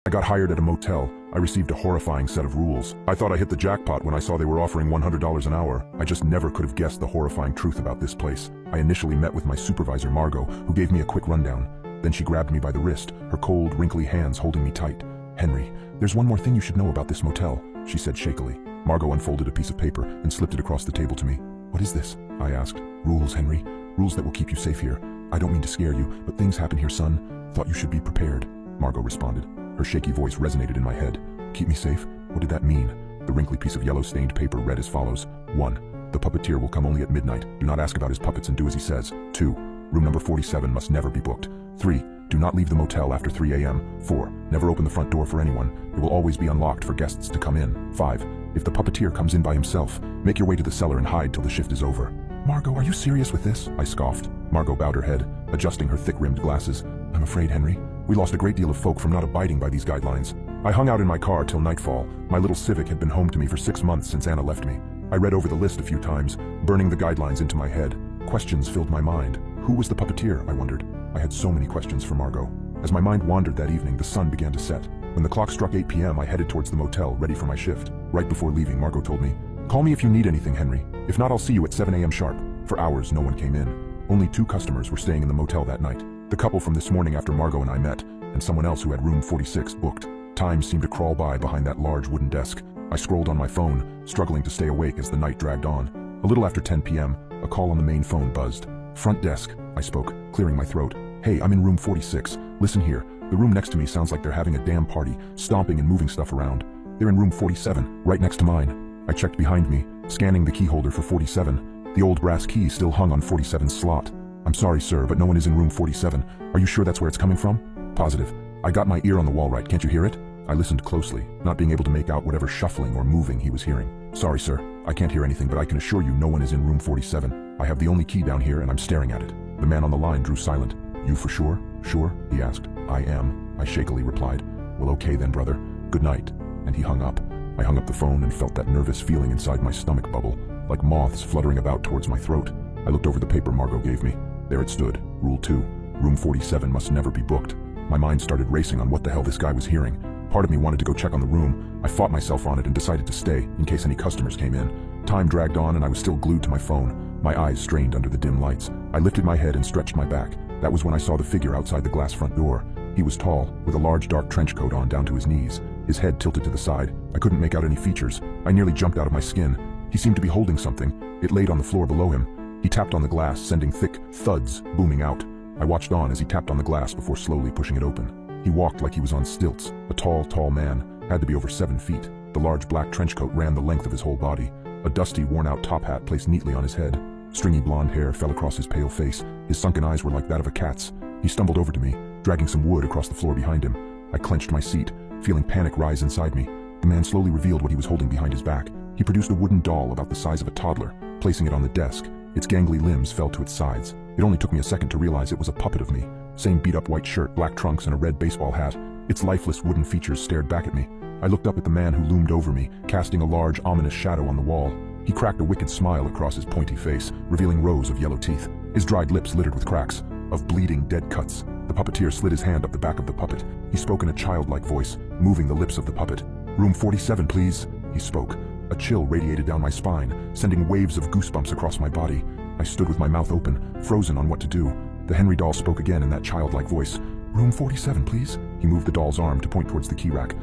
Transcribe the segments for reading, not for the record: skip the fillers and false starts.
I got hired at a motel. I received a horrifying set of rules. I thought I hit the jackpot when I saw they were offering $100 an hour. I just never could have guessed the horrifying truth about this place. I initially met with my supervisor, Margot, who gave me a quick rundown. Then she grabbed me by the wrist, her cold, wrinkly hands holding me tight. "Henry, there's one more thing you should know about this motel," she said shakily. Margot unfolded a piece of paper and slipped it across the table to me. "What is this?" I asked. "Rules, Henry. Rules that will keep you safe here. I don't mean to scare you, but things happen here, son. Thought you should be prepared," Margot responded. Her shaky voice resonated in my head. "Keep me safe? What did that mean?" The wrinkly piece of yellow-stained paper read as follows. 1. The puppeteer will come only at midnight. Do not ask about his puppets and do as he says. 2. Room number 47 must never be booked. 3. Do not leave the motel after 3 a.m. 4. Never open the front door for anyone. It will always be unlocked for guests to come in. 5. If the puppeteer comes in by himself, make your way to the cellar and hide till the shift is over. "Margot, are you serious with this?" I scoffed. Margot bowed her head, adjusting her thick-rimmed glasses. "I'm afraid, Henry. We lost a great deal of folk from not abiding by these guidelines." I hung out in my car till nightfall. My little Civic had been home to me for 6 months since Anna left me. I read over the list a few times, burning the guidelines into my head. Questions filled my mind. Who was the puppeteer, I wondered. I had so many questions for Margot. As my mind wandered that evening, the sun began to set. When the clock struck 8 p.m., I headed towards the motel, ready for my shift. Right before leaving, Margot told me, "Call me if you need anything, Henry. If not, I'll see you at 7 a.m. sharp." For hours, no one came in. Only 2 customers were staying in the motel that night. The couple from this morning after Margot and I met, and someone else who had room 46 booked. Time seemed to crawl by behind that large wooden desk. I scrolled on my phone, struggling to stay awake as the night dragged on. A little after 10 p.m., a call on the main phone buzzed. "Front desk," I spoke, clearing my throat. "Hey, I'm in room 46. Listen here. The room next to me sounds like they're having a damn party, stomping and moving stuff around. They're in room 47, right next to mine." I checked behind me, scanning the key holder for 47. The old brass key still hung on 47's slot. "I'm sorry, sir, but no one is in room 47. Are you sure that's where it's coming from?" "Positive. I got my ear on the wall right. Can't you hear it?" I listened closely, not being able to make out whatever shuffling or moving he was hearing. "Sorry, sir. I can't hear anything, but I can assure you no one is in room 47. I have the only key down here and I'm staring at it." The man on the line drew silent. "You for sure?" "Sure?" he asked. "I am," I shakily replied. "Well, okay then, brother. Good night." And he hung up. I hung up the phone and felt that nervous feeling inside my stomach bubble, like moths fluttering about towards my throat. I looked over the paper Margot gave me. There it stood. Rule 2. Room 47 must never be booked. My mind started racing on what the hell this guy was hearing. Part of me wanted to go check on the room. I fought myself on it and decided to stay, in case any customers came in. Time dragged on and I was still glued to my phone, my eyes strained under the dim lights. I lifted my head and stretched my back. That was when I saw the figure outside the glass front door. He was tall, with a large dark trench coat on down to his knees, his head tilted to the side. I couldn't make out any features. I nearly jumped out of my skin. He seemed to be holding something. It laid on the floor below him. He tapped on the glass, sending thick thuds booming out. I watched on as he tapped on the glass before slowly pushing it open. He walked like he was on stilts. A tall man, had to be over 7 feet. The large black trench coat ran the length of his whole body. A dusty, worn-out top hat placed neatly on his head. Stringy blonde hair fell across his pale face. His sunken eyes were like that of a cat's. He stumbled over to me, dragging some wood across the floor behind him. I clenched my seat, feeling panic rise inside me. The man slowly revealed what he was holding behind his back. He produced a wooden doll about the size of a toddler, placing it on the desk. Its gangly limbs fell to its sides. It only took me a second to realize it was a puppet of me. Same beat-up white shirt, black trunks, and a red baseball hat. Its lifeless wooden features stared back at me. I looked up at the man who loomed over me, casting a large, ominous shadow on the wall. He cracked a wicked smile across his pointy face, revealing rows of yellow teeth. His dried lips littered with cracks, of bleeding, dead cuts. The puppeteer slid his hand up the back of the puppet. He spoke in a childlike voice, moving the lips of the puppet. "Room 47, please," he spoke. A chill radiated down my spine, sending waves of goosebumps across my body. I stood with my mouth open, frozen on what to do. The Henry doll spoke again in that childlike voice. "Room 47, please." He moved the doll's arm to point towards the key rack.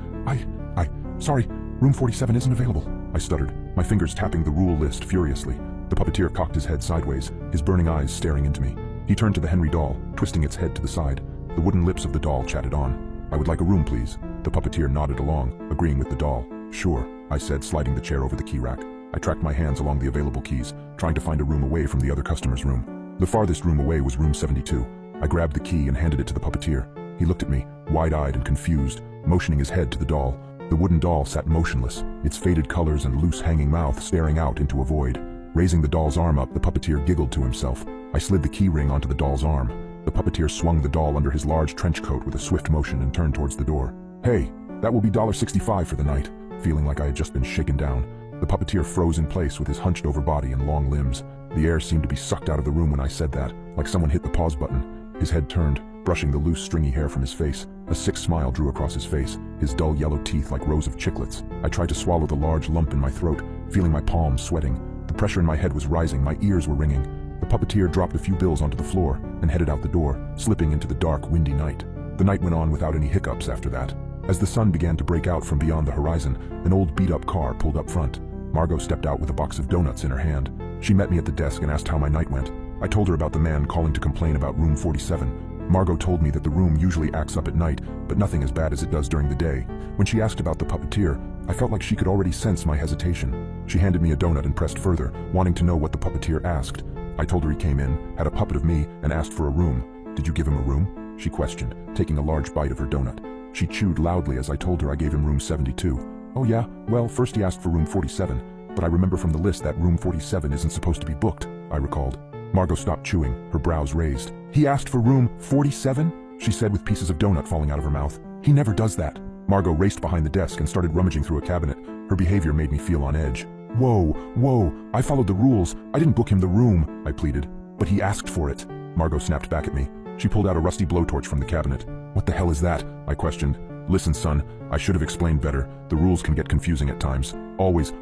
Sorry, room 47 isn't available," I stuttered, my fingers tapping the rule list furiously. The puppeteer cocked his head sideways, his burning eyes staring into me. He turned to the Henry doll, twisting its head to the side. The wooden lips of the doll chatted on. "I would like a room, please." The puppeteer nodded along, agreeing with the doll. "Sure," I said, sliding the chair over the key rack. I tracked my hands along the available keys, trying to find a room away from the other customer's room. The farthest room away was room 72. I grabbed the key and handed it to the puppeteer. He looked at me, wide-eyed and confused, motioning his head to the doll. The wooden doll sat motionless, its faded colors and loose hanging mouth staring out into a void. Raising the doll's arm up, the puppeteer giggled to himself. I slid the key ring onto the doll's arm. The puppeteer swung the doll under his large trench coat with a swift motion and turned towards the door. "Hey, that will be $1.65 for the night," feeling like I had just been shaken down. The puppeteer froze in place with his hunched-over body and long limbs. The air seemed to be sucked out of the room when I said that, like someone hit the pause button. His head turned, brushing the loose, stringy hair from his face. A sick smile drew across his face, his dull yellow teeth like rows of chiclets. I tried to swallow the large lump in my throat, feeling my palms sweating. The pressure in my head was rising, my ears were ringing. The puppeteer dropped a few bills onto the floor and headed out the door, slipping into the dark, windy night. The night went on without any hiccups after that. As the sun began to break out from beyond the horizon, an old beat-up car pulled up front. Margot stepped out with a box of donuts in her hand. She met me at the desk and asked how my night went. I told her about the man calling to complain about room 47. Margot told me that the room usually acts up at night, but nothing as bad as it does during the day. When she asked about the puppeteer, I felt like she could already sense my hesitation. She handed me a donut and pressed further, wanting to know what the puppeteer asked. I told her he came in, had a puppet of me, and asked for a room. Did you give him a room? She questioned, taking a large bite of her donut. She chewed loudly as I told her I gave him room 72. Oh yeah, well, first he asked for room 47, but I remember from the list that room 47 isn't supposed to be booked, I recalled. Margot stopped chewing, her brows raised. He asked for room 47? She said with pieces of donut falling out of her mouth. He never does that. Margot raced behind the desk and started rummaging through a cabinet. Her behavior made me feel on edge. Whoa, I followed the rules. I didn't book him the room, I pleaded. But he asked for it. Margot snapped back at me. She pulled out a rusty blowtorch from the cabinet. What the hell is that? I questioned. Listen, son, I should have explained better. The rules can get confusing at times. Always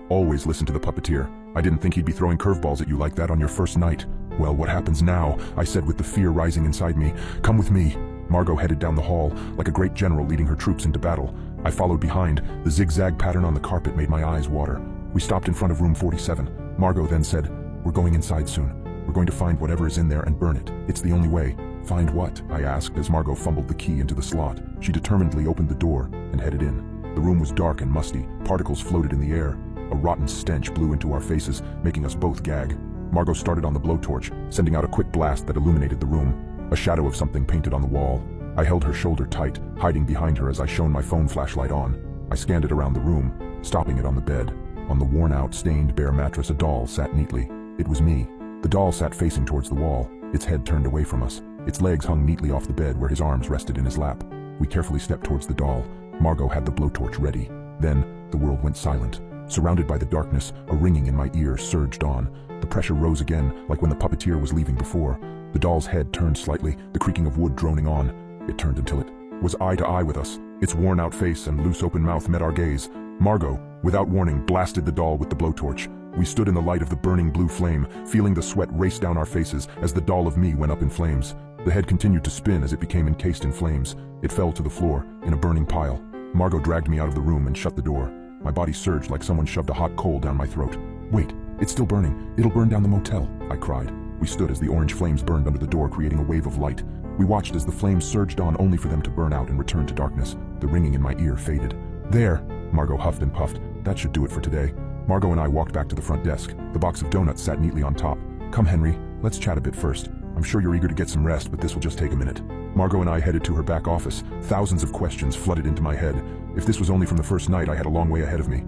listen to the puppeteer. I didn't think he'd be throwing curveballs at you like that on your first night. Well, what happens now? I said with the fear rising inside me. Come with me. Margot headed down the hall, like a great general leading her troops into battle. I followed behind. The zigzag pattern on the carpet made my eyes water. We stopped in front of room 47. Margot then said, "We're going inside soon. We're going to find whatever is in there and burn it. It's the only way." "Find what?" I asked as Margot fumbled the key into the slot. She determinedly opened the door and headed in. The room was dark and musty. Particles floated in the air. A rotten stench blew into our faces, making us both gag. Margot started on the blowtorch, sending out a quick blast that illuminated the room. A shadow of something painted on the wall. I held her shoulder tight, hiding behind her as I shone my phone flashlight on. I scanned it around the room, stopping it on the bed. On the worn-out, stained, bare mattress, a doll sat neatly. It was me. The doll sat facing towards the wall, its head turned away from us. Its legs hung neatly off the bed where his arms rested in his lap. We carefully stepped towards the doll. Margot had the blowtorch ready. Then, the world went silent. Surrounded by the darkness, a ringing in my ears surged on. The pressure rose again, like when the puppeteer was leaving before. The doll's head turned slightly, the creaking of wood droning on. It turned until it was eye to eye with us. Its worn-out face and loose open mouth met our gaze. Margot, without warning, blasted the doll with the blowtorch. We stood in the light of the burning blue flame, feeling the sweat race down our faces as the doll of me went up in flames. The head continued to spin as it became encased in flames. It fell to the floor, in a burning pile. Margot dragged me out of the room and shut the door. My body surged like someone shoved a hot coal down my throat. "Wait, it's still burning. It'll burn down the motel," I cried. We stood as the orange flames burned under the door, creating a wave of light. We watched as the flames surged on only for them to burn out and return to darkness. The ringing in my ear faded. "There," Margot huffed and puffed. "That should do it for today." Margot and I walked back to the front desk. The box of donuts sat neatly on top. "Come, Henry, let's chat a bit first. I'm sure you're eager to get some rest, but this will just take a minute." Margot and I headed to her back office. Thousands of questions flooded into my head. If this was only from the first night, I had a long way ahead of me.